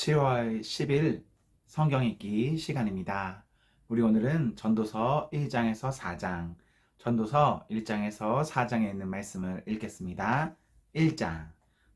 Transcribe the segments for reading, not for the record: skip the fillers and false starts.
7월 10일 성경 읽기 시간입니다. 우리 오늘은 전도서 1장에서 4장, 전도서 1장에서 4장에 있는 말씀을 읽겠습니다. 1장.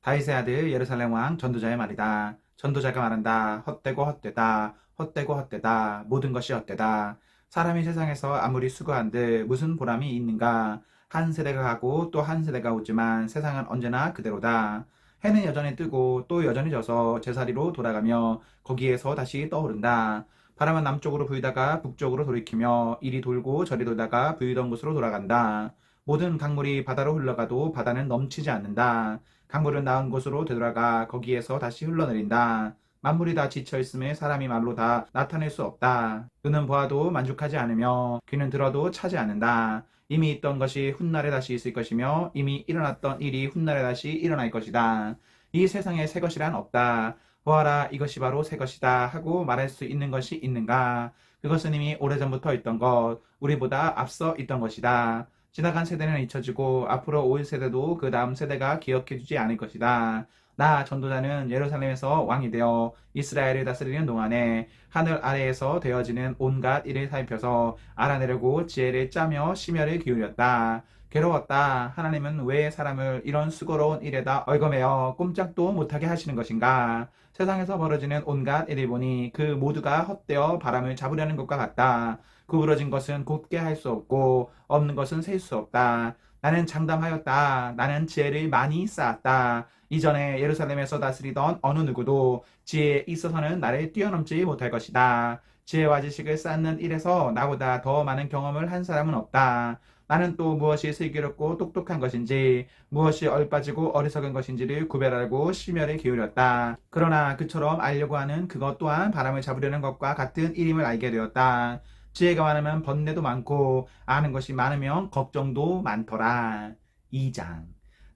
다윗의 아들 예루살렘 왕 전도자의 말이다. 전도자가 말한다. 헛되고 헛되다. 헛되고 헛되다. 모든 것이 헛되다. 사람이 세상에서 아무리 수고한들 무슨 보람이 있는가? 한 세대가 가고 또 한 세대가 오지만 세상은 언제나 그대로다. 해는 여전히 뜨고 또 여전히 져서 제자리로 돌아가며 거기에서 다시 떠오른다. 바람은 남쪽으로 불다가 북쪽으로 돌이키며 이리 돌고 저리 돌다가 불던 곳으로 돌아간다. 모든 강물이 바다로 흘러가도 바다는 넘치지 않는다. 강물은 나은 곳으로 되돌아가 거기에서 다시 흘러내린다. 만물이 다 지쳐있음에 사람이 말로 다 나타낼 수 없다. 눈은 보아도 만족하지 않으며 귀는 들어도 차지 않는다. 이미 있던 것이 훗날에 다시 있을 것이며 이미 일어났던 일이 훗날에 다시 일어날 것이다. 이 세상에 새 것이란 없다. 보아라 이것이 바로 새 것이다 하고 말할 수 있는 것이 있는가? 그것은 이미 오래전부터 있던 것, 우리보다 앞서 있던 것이다. 지나간 세대는 잊혀지고 앞으로 올 세대도 그 다음 세대가 기억해주지 않을 것이다. 나 전도자는 예루살렘에서 왕이 되어 이스라엘을 다스리는 동안에 하늘 아래에서 되어지는 온갖 일을 살펴서 알아내려고 지혜를 짜며 심혈을 기울였다. 괴로웠다. 하나님은 왜 사람을 이런 수고로운 일에다 얽어매어 꼼짝도 못하게 하시는 것인가? 세상에서 벌어지는 온갖 일을 보니 그 모두가 헛되어 바람을 잡으려는 것과 같다. 구부러진 것은 곧게 할 수 없고 없는 것은 셀 수 없다. 나는 장담하였다. 나는 지혜를 많이 쌓았다. 이전에 예루살렘에서 다스리던 어느 누구도 지혜에 있어서는 나를 뛰어넘지 못할 것이다. 지혜와 지식을 쌓는 일에서 나보다 더 많은 경험을 한 사람은 없다. 나는 또 무엇이 슬기롭고 똑똑한 것인지, 무엇이 얼빠지고 어리석은 것인지를 구별하고 심혈을 기울였다. 그러나 그처럼 알려고 하는 그것 또한 바람을 잡으려는 것과 같은 일임을 알게 되었다. 지혜가 많으면 번뇌도 많고 아는 것이 많으면 걱정도 많더라. 2장.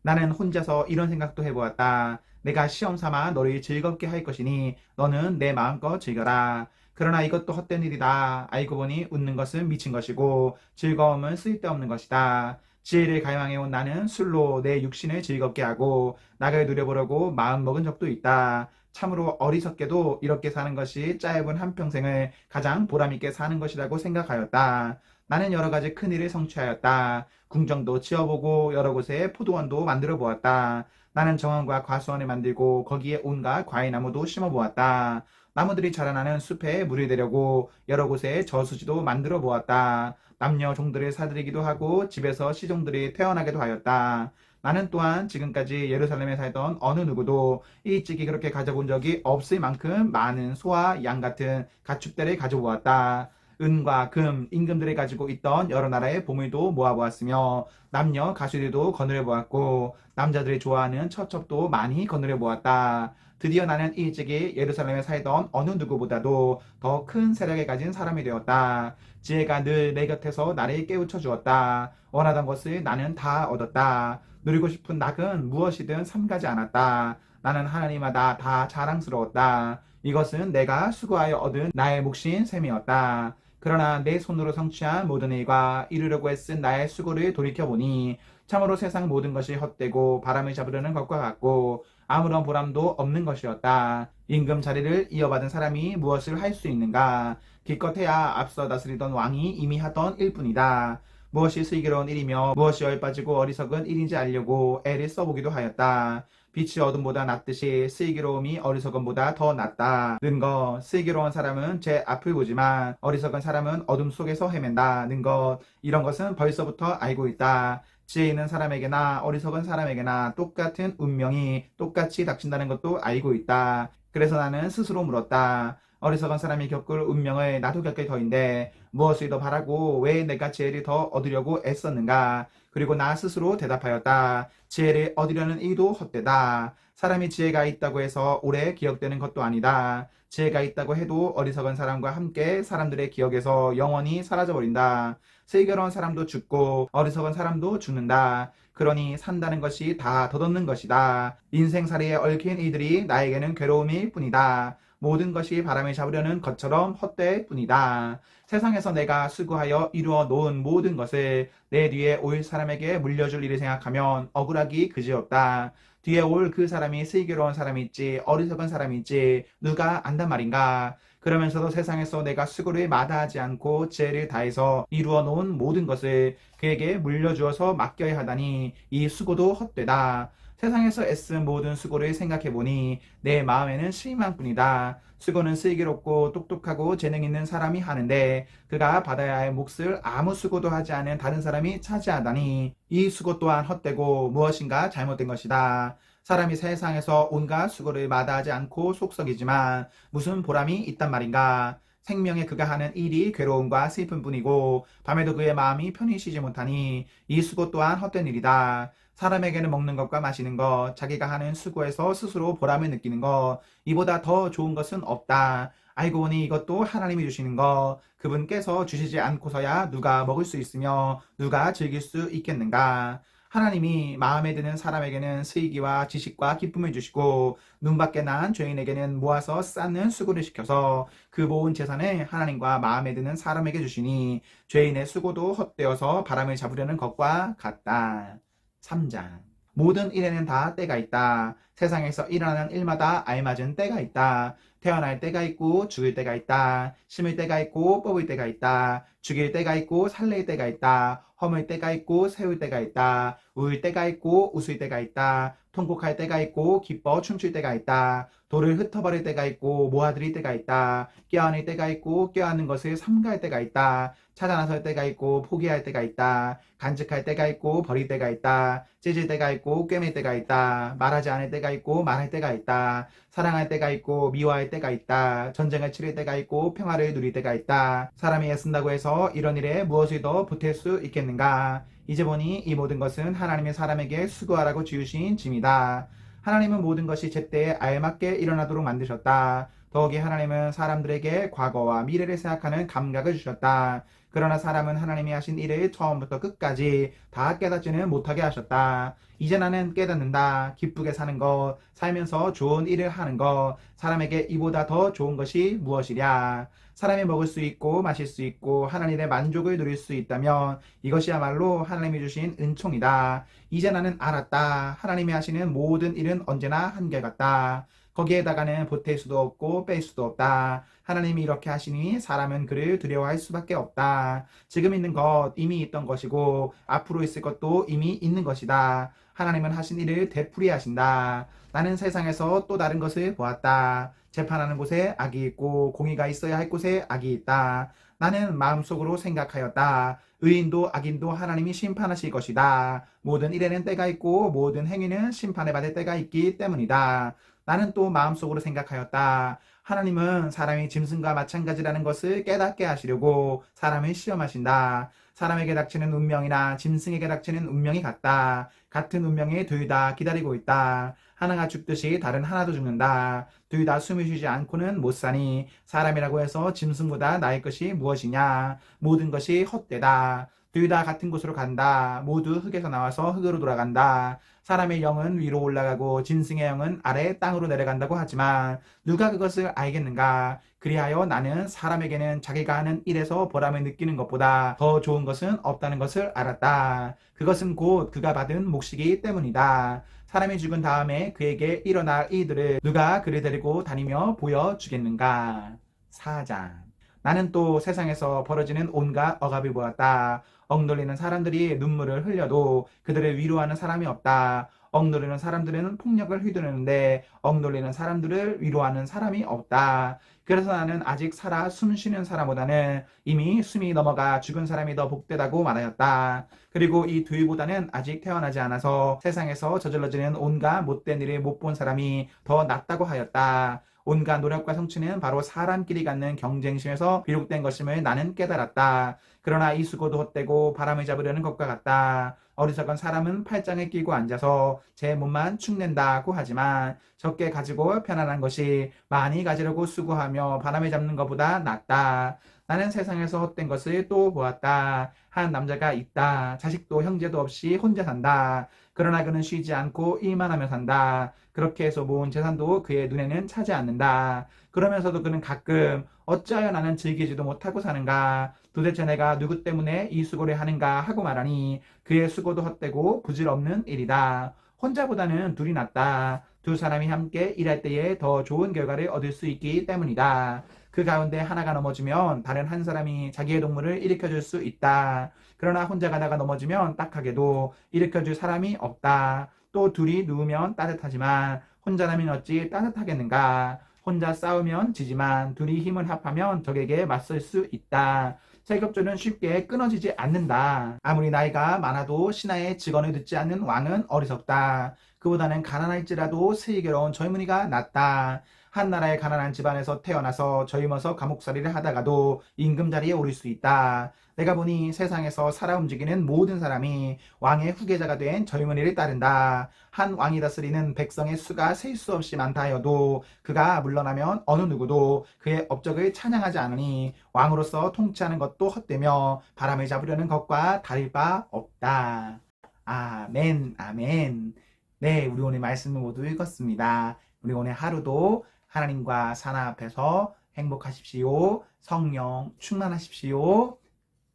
나는 혼자서 이런 생각도 해보았다. 내가 시험 삼아 너를 즐겁게 할 것이니 너는 내 마음껏 즐겨라. 그러나 이것도 헛된 일이다. 알고 보니 웃는 것은 미친 것이고 즐거움은 쓸데없는 것이다. 지혜를 갈망해온 나는 술로 내 육신을 즐겁게 하고 낙을 누려보려고 마음먹은 적도 있다. 참으로 어리석게도 이렇게 사는 것이 짧은 한평생을 가장 보람있게 사는 것이라고 생각하였다. 나는 여러 가지 큰일을 성취하였다. 궁정도 지어보고 여러 곳에 포도원도 만들어 보았다. 나는 정원과 과수원을 만들고 거기에 온갖 과일나무도 심어보았다. 나무들이 자라나는 숲에 물을 대려고 여러 곳에 저수지도 만들어 보았다. 남녀 종들을 사들이기도 하고 집에서 시종들이 태어나기도 하였다. 나는 또한 지금까지 예루살렘에 살던 어느 누구도 일찍이 그렇게 가져본 적이 없을 만큼 많은 소와 양 같은 가축들을 가져보았다. 은과 금, 임금들이 가지고 있던 여러 나라의 보물도 모아보았으며 남녀 가수들도 거느려 보았고 남자들이 좋아하는 처첩도 많이 거느려 보았다. 드디어 나는 일찍이 예루살렘에 살던 어느 누구보다도 더 큰 세력을 가진 사람이 되었다. 지혜가 늘 내 곁에서 나를 깨우쳐 주었다. 원하던 것을 나는 다 얻었다. 누리고 싶은 낙은 무엇이든 삼가지 않았다. 나는 하나님마다 다 자랑스러웠다. 이것은 내가 수고하여 얻은 나의 몫인 셈이었다. 그러나 내 손으로 성취한 모든 일과 이루려고 애쓴 나의 수고를 돌이켜보니 참으로 세상 모든 것이 헛되고 바람을 잡으려는 것과 같고 아무런 보람도 없는 것이었다. 임금 자리를 이어받은 사람이 무엇을 할 수 있는가? 기껏해야 앞서 다스리던 왕이 이미 하던 일뿐이다. 무엇이 슬기로운 일이며 무엇이 얼빠지고 어리석은 일인지 알려고 애를 써보기도 하였다. 빛이 어둠보다 낫듯이 슬기로움이 어리석음보다 더 낫다.는 것. 슬기로운 사람은 제 앞을 보지만 어리석은 사람은 어둠 속에서 헤맨다.는 것. 이런 것은 벌써부터 알고 있다. 지혜 있는 사람에게나 어리석은 사람에게나 똑같은 운명이 똑같이 닥친다는 것도 알고 있다. 그래서 나는 스스로 물었다. 어리석은 사람이 겪을 운명을 나도 겪을 터인데 무엇을 더 바라고 왜 내가 지혜를 더 얻으려고 애썼는가? 그리고 나 스스로 대답하였다. 지혜를 얻으려는 일도 헛되다. 사람이 지혜가 있다고 해서 오래 기억되는 것도 아니다. 지혜가 있다고 해도 어리석은 사람과 함께 사람들의 기억에서 영원히 사라져버린다. 슬기로운 사람도 죽고 어리석은 사람도 죽는다. 그러니 산다는 것이 다 덧없는 것이다. 인생살이에 얽힌 이들이 나에게는 괴로움일 뿐이다. 모든 것이 바람을 잡으려는 것처럼 헛될 뿐이다. 세상에서 내가 수고하여 이루어 놓은 모든 것을 내 뒤에 올 사람에게 물려줄 일을 생각하면 억울하기 그지없다. 뒤에 올 그 사람이 슬기로운 사람일지 어리석은 사람일지 누가 안단 말인가. 그러면서도 세상에서 내가 수고를 마다하지 않고 지혜를 다해서 이루어 놓은 모든 것을 그에게 물려주어서 맡겨야 하다니 이 수고도 헛되다. 세상에서 애쓴 모든 수고를 생각해보니 내 마음에는 실망뿐이다. 수고는 슬기롭고 똑똑하고 재능 있는 사람이 하는데 그가 받아야 할 몫을 아무 수고도 하지 않은 다른 사람이 차지하다니 이 수고 또한 헛되고 무엇인가 잘못된 것이다. 사람이 세상에서 온갖 수고를 마다하지 않고 속썩이지만 무슨 보람이 있단 말인가. 생명에 그가 하는 일이 괴로움과 슬픔뿐이고 밤에도 그의 마음이 편히 쉬지 못하니 이 수고 또한 헛된 일이다. 사람에게는 먹는 것과 마시는 것, 자기가 하는 수고에서 스스로 보람을 느끼는 것, 이보다 더 좋은 것은 없다. 알고 보니 이것도 하나님이 주시는 것, 그분께서 주시지 않고서야 누가 먹을 수 있으며 누가 즐길 수 있겠는가. 하나님이 마음에 드는 사람에게는 슬기와 지식과 기쁨을 주시고 눈밖에 난 죄인에게는 모아서 쌓는 수고를 시켜서 그 모은 재산을 하나님과 마음에 드는 사람에게 주시니 죄인의 수고도 헛되어서 바람을 잡으려는 것과 같다. 3장. 모든 일에는 다 때가 있다. 세상에서 일어나는 일마다 알맞은 때가 있다. 태어날 때가 있고 죽을 때가 있다. 심을 때가 있고 뽑을 때가 있다. 죽일 때가 있고 살릴 때가 있다. 허물 때가 있고 세울 때가 있다. 울 때가 있고 웃을 때가 있다. 통곡할 때가 있고 기뻐 춤출 때가 있다. 돌을 흩어버릴 때가 있고 모아들일 때가 있다. 껴안을 때가 있고 껴안는 것을 삼가할 때가 있다. 찾아 나설 때가 있고 포기할 때가 있다. 간직할 때가 있고 버릴 때가 있다. 찢을 때가 있고 꿰맬 때가 있다. 말하지 않을 때가 있고 말할 때가 있다. 사랑할 때가 있고 미워할 때가 있다. 전쟁을 치를 때가 있고 평화를 누릴 때가 있다. 사람이 애쓴다고 해서 이런 일에 무엇을 더 보탤 수 있겠는가. 이제 보니 이 모든 것은 하나님의 사람에게 수고하라고 지으신 짐이다. 하나님은 모든 것이 제때에 알맞게 일어나도록 만드셨다. 더욱이 하나님은 사람들에게 과거와 미래를 생각하는 감각을 주셨다. 그러나 사람은 하나님이 하신 일을 처음부터 끝까지 다 깨닫지는 못하게 하셨다. 이제 나는 깨닫는다. 기쁘게 사는 것, 살면서 좋은 일을 하는 것, 사람에게 이보다 더 좋은 것이 무엇이랴. 사람이 먹을 수 있고 마실 수 있고 하나님의 만족을 누릴 수 있다면 이것이야말로 하나님이 주신 은총이다. 이제 나는 알았다. 하나님이 하시는 모든 일은 언제나 한결같다. 거기에다가는 보탤 수도 없고 뺄 수도 없다. 하나님이 이렇게 하시니 사람은 그를 두려워할 수밖에 없다. 지금 있는 것 이미 있던 것이고 앞으로 있을 것도 이미 있는 것이다. 하나님은 하신 일을 되풀이 하신다. 나는 세상에서 또 다른 것을 보았다. 재판하는 곳에 악이 있고 공의가 있어야 할 곳에 악이 있다. 나는 마음속으로 생각하였다. 의인도 악인도 하나님이 심판하실 것이다. 모든 일에는 때가 있고 모든 행위는 심판을 받을 때가 있기 때문이다. 나는 또 마음속으로 생각하였다. 하나님은 사람이 짐승과 마찬가지라는 것을 깨닫게 하시려고 사람을 시험하신다. 사람에게 닥치는 운명이나 짐승에게 닥치는 운명이 같다. 같은 운명이 둘 다 기다리고 있다. 하나가 죽듯이 다른 하나도 죽는다. 둘 다 숨을 쉬지 않고는 못 사니 사람이라고 해서 짐승보다 나을 것이 무엇이냐. 모든 것이 헛되다. 둘 다 같은 곳으로 간다. 모두 흙에서 나와서 흙으로 돌아간다. 사람의 영은 위로 올라가고 짐승의 영은 아래 땅으로 내려간다고 하지만 누가 그것을 알겠는가? 그리하여 나는 사람에게는 자기가 하는 일에서 보람을 느끼는 것보다 더 좋은 것은 없다는 것을 알았다. 그것은 곧 그가 받은 몫이기 때문이다. 사람이 죽은 다음에 그에게 일어날 일들을 누가 그를 데리고 다니며 보여주겠는가? 4장. 나는 또 세상에서 벌어지는 온갖 억압을 보았다. 억눌리는 사람들이 눈물을 흘려도 그들을 위로하는 사람이 없다. 억누르는 사람들은 폭력을 휘두르는데 억눌리는 사람들을 위로하는 사람이 없다. 그래서 나는 아직 살아 숨 쉬는 사람보다는 이미 숨이 넘어가 죽은 사람이 더 복되다고 말하였다. 그리고 이 둘보다는 아직 태어나지 않아서 세상에서 저질러지는 온갖 못된 일을 못 본 사람이 더 낫다고 하였다. 온갖 노력과 성취는 바로 사람끼리 갖는 경쟁심에서 비롯된 것임을 나는 깨달았다. 그러나 이 수고도 헛되고 바람을 잡으려는 것과 같다. 어리석은 사람은 팔짱을 끼고 앉아서 제 몸만 축낸다고 하지만 적게 가지고 편안한 것이 많이 가지려고 수고하며 바람을 잡는 것보다 낫다. 나는 세상에서 헛된 것을 또 보았다. 한 남자가 있다. 자식도 형제도 없이 혼자 산다. 그러나 그는 쉬지 않고 일만 하며 산다. 그렇게 해서 모은 재산도 그의 눈에는 차지 않는다. 그러면서도 그는 가끔 어찌하여 나는 즐기지도 못하고 사는가? 도대체 내가 누구 때문에 이 수고를 하는가 하고 말하니 그의 수고도 헛되고 부질없는 일이다. 혼자보다는 둘이 낫다. 두 사람이 함께 일할 때에 더 좋은 결과를 얻을 수 있기 때문이다. 그 가운데 하나가 넘어지면 다른 한 사람이 자기의 동물을 일으켜줄 수 있다. 그러나 혼자 가다가 넘어지면 딱하게도 일으켜줄 사람이 없다. 또 둘이 누우면 따뜻하지만 혼자라면 어찌 따뜻하겠는가. 혼자 싸우면 지지만 둘이 힘을 합하면 적에게 맞설 수 있다. 세격전은 쉽게 끊어지지 않는다. 아무리 나이가 많아도 신하의 직언을 듣지 않는 왕은 어리석다. 그보다는 가난할지라도 슬기로운 젊은이가 낫다. 한 나라의 가난한 집안에서 태어나서 젊어서 감옥살이를 하다가도 임금자리에 오를 수 있다. 내가 보니 세상에서 살아 움직이는 모든 사람이 왕의 후계자가 된 젊은이를 따른다. 한 왕이 다스리는 백성의 수가 셀 수 없이 많다 하여도 그가 물러나면 어느 누구도 그의 업적을 찬양하지 않으니 왕으로서 통치하는 것도 헛되며 바람을 잡으려는 것과 다를 바 없다. 아멘, 아멘. 네, 우리 오늘 말씀을 모두 읽었습니다. 우리 오늘 하루도 하나님과 사나 앞에서 행복하십시오. 성령 충만하십시오.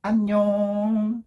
안녕.